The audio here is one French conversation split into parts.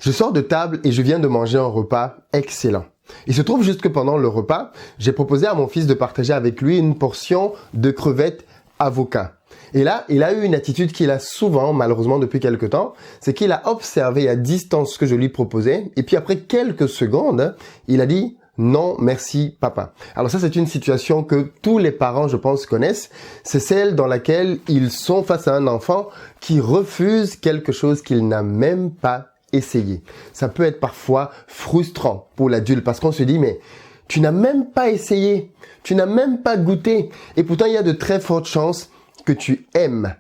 Je sors de table et je viens de manger un repas excellent. Il se trouve juste que pendant le repas, j'ai proposé à mon fils de partager avec lui une portion de crevettes avocat. Et là, il a eu une attitude qu'il a souvent, malheureusement depuis quelque temps, c'est qu'il a observé à distance ce que je lui proposais et puis après quelques secondes, il a dit « Non, merci papa ». Alors ça, c'est une situation que tous les parents, je pense, connaissent. C'est celle dans laquelle ils sont face à un enfant qui refuse quelque chose qu'il n'a même pas essayé. Ça peut être parfois frustrant pour l'adulte parce qu'on se dit « Mais tu n'as même pas essayé, tu n'as même pas goûté et pourtant il y a de très fortes chances que tu aimes. »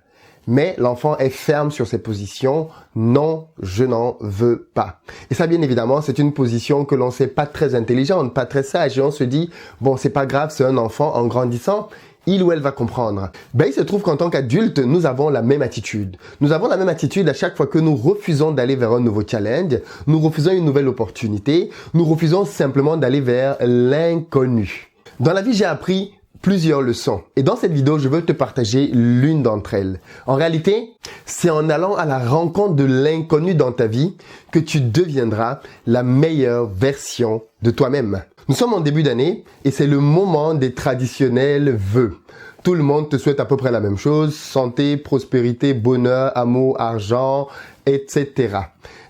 Mais l'enfant est ferme sur ses positions. Non, je n'en veux pas. Et ça, bien évidemment, c'est une position que l'on sait pas très intelligente, pas très sage. Et on se dit, bon, c'est pas grave, c'est un enfant. En grandissant, il ou elle va comprendre. Ben, il se trouve qu'en tant qu'adulte, nous avons la même attitude. Nous avons la même attitude à chaque fois que nous refusons d'aller vers un nouveau challenge, nous refusons une nouvelle opportunité, nous refusons simplement d'aller vers l'inconnu. Dans la vie, j'ai appris plusieurs leçons. Et dans cette vidéo, je veux te partager l'une d'entre elles. En réalité, c'est en allant à la rencontre de l'inconnu dans ta vie que tu deviendras la meilleure version de toi-même. Nous sommes en début d'année et c'est le moment des traditionnels vœux. Tout le monde te souhaite à peu près la même chose, santé, prospérité, bonheur, amour, argent, etc.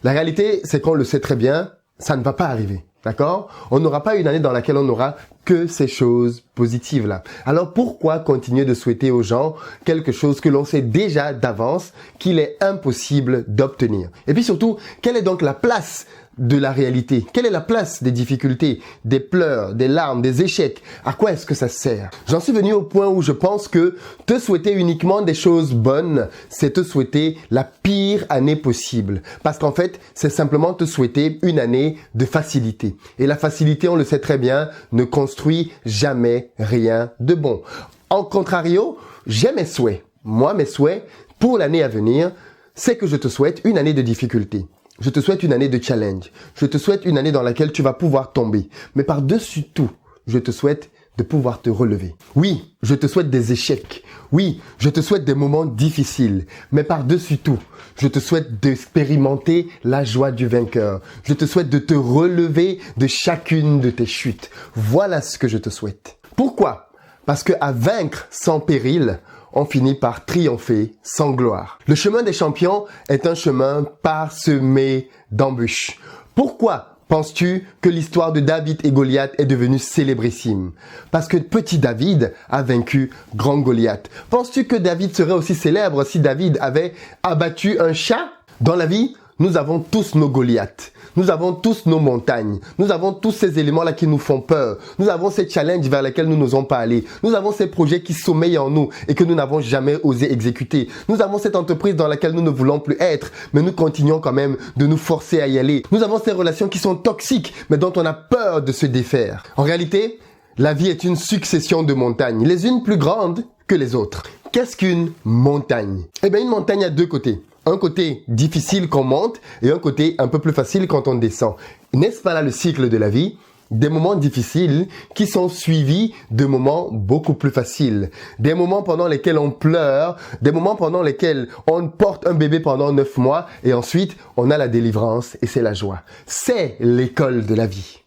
La réalité, c'est qu'on le sait très bien, ça ne va pas arriver. D'accord? On n'aura pas une année dans laquelle on n'aura que ces choses positives-là. Alors pourquoi continuer de souhaiter aux gens quelque chose que l'on sait déjà d'avance qu'il est impossible d'obtenir? Et puis surtout, quelle est donc la place de la réalité? Quelle est la place des difficultés, des pleurs, des larmes, des échecs? À quoi est-ce que ça sert? J'en suis venu au point où je pense que te souhaiter uniquement des choses bonnes, c'est te souhaiter la pire année possible. Parce qu'en fait, c'est simplement te souhaiter une année de facilité. Et la facilité, on le sait très bien, ne construit jamais rien de bon. En contrario, j'ai mes souhaits. Moi, mes souhaits pour l'année à venir, c'est que je te souhaite une année de difficulté. Je te souhaite une année de challenge. Je te souhaite une année dans laquelle tu vas pouvoir tomber. Mais par-dessus tout, je te souhaite de pouvoir te relever. Oui, je te souhaite des échecs. Oui, je te souhaite des moments difficiles. Mais par-dessus tout, je te souhaite d'expérimenter la joie du vainqueur. Je te souhaite de te relever de chacune de tes chutes. Voilà ce que je te souhaite. Pourquoi? Parce que à vaincre sans péril, on finit par triompher sans gloire. Le chemin des champions est un chemin parsemé d'embûches. Pourquoi penses-tu que l'histoire de David et Goliath est devenue célébrissime? Parce que petit David a vaincu grand Goliath. Penses-tu que David serait aussi célèbre si David avait abattu un chat? Dans la vie, nous avons tous nos Goliaths. Nous avons tous nos montagnes. Nous avons tous ces éléments-là qui nous font peur. Nous avons ces challenges vers lesquels nous n'osons pas aller. Nous avons ces projets qui sommeillent en nous et que nous n'avons jamais osé exécuter. Nous avons cette entreprise dans laquelle nous ne voulons plus être, mais nous continuons quand même de nous forcer à y aller. Nous avons ces relations qui sont toxiques, mais dont on a peur de se défaire. En réalité, la vie est une succession de montagnes, les unes plus grandes que les autres. Qu'est-ce qu'une montagne? Eh bien, une montagne a deux côtés. Un côté difficile qu'on monte et un côté un peu plus facile quand on descend. N'est-ce pas là le cycle de la vie? Des moments difficiles qui sont suivis de moments beaucoup plus faciles. Des moments pendant lesquels on pleure, des moments pendant lesquels on porte un bébé pendant 9 mois et ensuite on a la délivrance et c'est la joie. C'est l'école de la vie.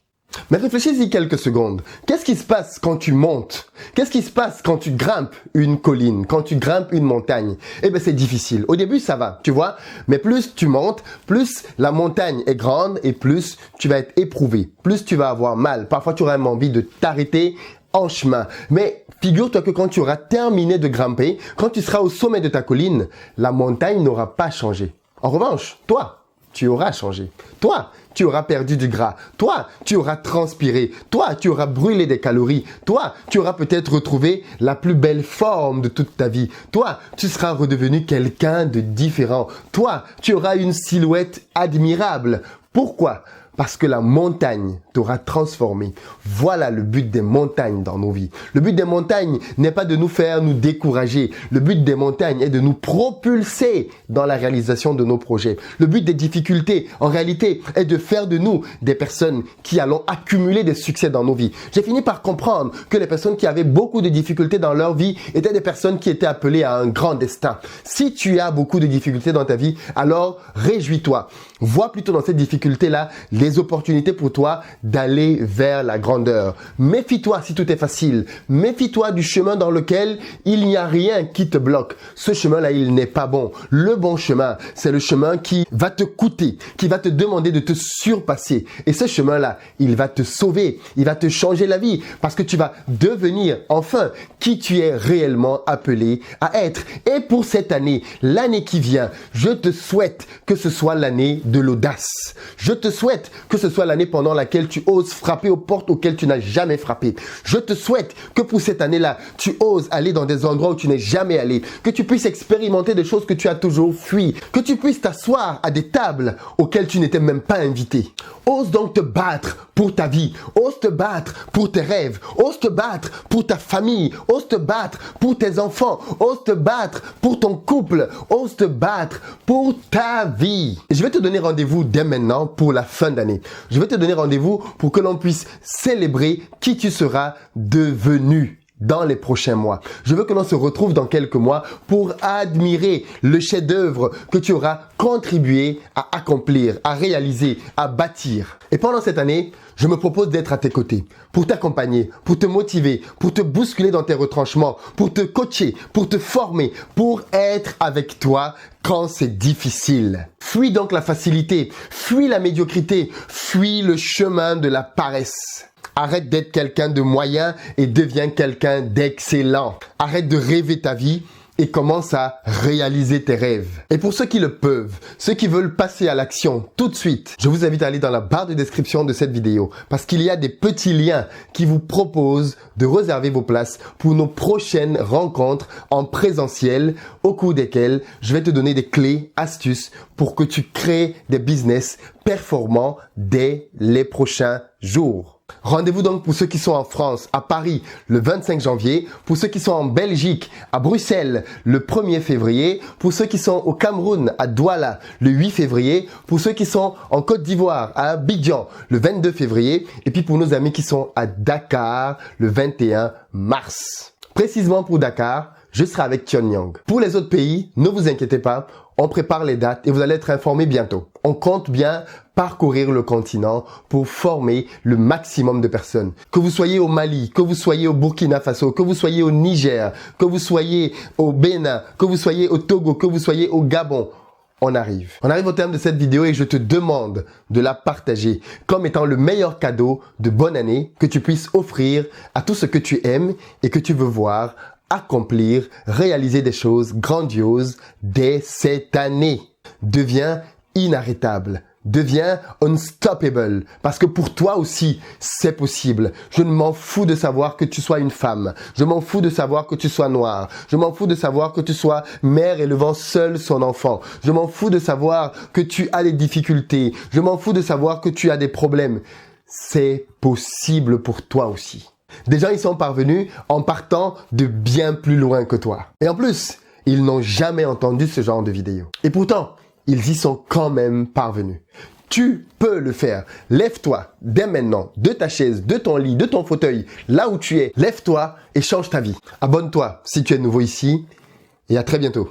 Mais réfléchis-y quelques secondes. Qu'est-ce qui se passe quand tu montes? Qu'est-ce qui se passe quand tu grimpes une colline, quand tu grimpes une montagne? Eh bien, c'est difficile. Au début, ça va, tu vois. Mais plus tu montes, plus la montagne est grande et plus tu vas être éprouvé. Plus tu vas avoir mal. Parfois, tu auras même envie de t'arrêter en chemin. Mais figure-toi que quand tu auras terminé de grimper, quand tu seras au sommet de ta colline, la montagne n'aura pas changé. En revanche, toi, tu auras changé. Toi, tu auras perdu du gras. Toi, tu auras transpiré. Toi, tu auras brûlé des calories. Toi, tu auras peut-être retrouvé la plus belle forme de toute ta vie. Toi, tu seras redevenu quelqu'un de différent. Toi, tu auras une silhouette admirable. Pourquoi? Parce que la montagne t'aura transformé. Voilà le but des montagnes dans nos vies. Le but des montagnes n'est pas de nous faire nous décourager. Le but des montagnes est de nous propulser dans la réalisation de nos projets. Le but des difficultés, en réalité, est de faire de nous des personnes qui allons accumuler des succès dans nos vies. J'ai fini par comprendre que les personnes qui avaient beaucoup de difficultés dans leur vie étaient des personnes qui étaient appelées à un grand destin. Si tu as beaucoup de difficultés dans ta vie, alors réjouis-toi. Vois plutôt dans cette difficulté-là les opportunités pour toi d'aller vers la grandeur. Méfie-toi si tout est facile. Méfie-toi du chemin dans lequel il n'y a rien qui te bloque. Ce chemin-là, il n'est pas bon. Le bon chemin, c'est le chemin qui va te coûter, qui va te demander de te surpasser. Et ce chemin-là, il va te sauver, il va te changer la vie parce que tu vas devenir enfin qui tu es réellement appelé à être. Et pour cette année, l'année qui vient, je te souhaite que ce soit l'année de l'audace. Je te souhaite que ce soit l'année pendant laquelle tu oses frapper aux portes auxquelles tu n'as jamais frappé. Je te souhaite que pour cette année-là, tu oses aller dans des endroits où tu n'es jamais allé, que tu puisses expérimenter des choses que tu as toujours fui, que tu puisses t'asseoir à des tables auxquelles tu n'étais même pas invité. Ose donc te battre pour ta vie, ose te battre pour tes rêves, ose te battre pour ta famille, ose te battre pour tes enfants, ose te battre pour ton couple, ose te battre pour ta vie. Et je vais te donner rendez-vous dès maintenant pour la fin d'année. Je vais te donner rendez-vous pour que l'on puisse célébrer qui tu seras devenu dans les prochains mois. Je veux que l'on se retrouve dans quelques mois pour admirer le chef-d'œuvre que tu auras contribué à accomplir, à réaliser, à bâtir. Et pendant cette année, je me propose d'être à tes côtés, pour t'accompagner, pour te motiver, pour te bousculer dans tes retranchements, pour te coacher, pour te former, pour être avec toi quand c'est difficile. Fuis donc la facilité, fuis la médiocrité, fuis le chemin de la paresse. Arrête d'être quelqu'un de moyen et deviens quelqu'un d'excellent. Arrête de rêver ta vie et commence à réaliser tes rêves. Et pour ceux qui le peuvent, ceux qui veulent passer à l'action tout de suite, je vous invite à aller dans la barre de description de cette vidéo parce qu'il y a des petits liens qui vous proposent de réserver vos places pour nos prochaines rencontres en présentiel au cours desquelles je vais te donner des clés, astuces pour que tu crées des business performants dès les prochains jours. Rendez-vous donc pour ceux qui sont en France, à Paris, le 25 janvier, pour ceux qui sont en Belgique, à Bruxelles, le 1er février, pour ceux qui sont au Cameroun, à Douala, le 8 février, pour ceux qui sont en Côte d'Ivoire, à Abidjan, le 22 février, et puis pour nos amis qui sont à Dakar, le 21 mars. Précisément pour Dakar, je serai avec Tion Yang. Pour les autres pays, ne vous inquiétez pas, on prépare les dates et vous allez être informés bientôt. On compte bien parcourir le continent pour former le maximum de personnes. Que vous soyez au Mali, que vous soyez au Burkina Faso, que vous soyez au Niger, que vous soyez au Bénin, que vous soyez au Togo, que vous soyez au Gabon. On arrive. On arrive au terme de cette vidéo et je te demande de la partager comme étant le meilleur cadeau de bonne année que tu puisses offrir à tout ce que tu aimes et que tu veux voir accomplir, réaliser des choses grandioses dès cette année. Deviens inarrêtable. Deviens unstoppable. Parce que pour toi aussi, c'est possible. Je ne m'en fous de savoir que tu sois une femme. Je m'en fous de savoir que tu sois noire. Je m'en fous de savoir que tu sois mère élevant seule son enfant. Je m'en fous de savoir que tu as des difficultés. Je m'en fous de savoir que tu as des problèmes. C'est possible pour toi aussi. Des gens y sont parvenus en partant de bien plus loin que toi. Et en plus, ils n'ont jamais entendu ce genre de vidéo. Et pourtant, ils y sont quand même parvenus. Tu peux le faire. Lève-toi dès maintenant de ta chaise, de ton lit, de ton fauteuil, là où tu es. Lève-toi et change ta vie. Abonne-toi si tu es nouveau ici et à très bientôt.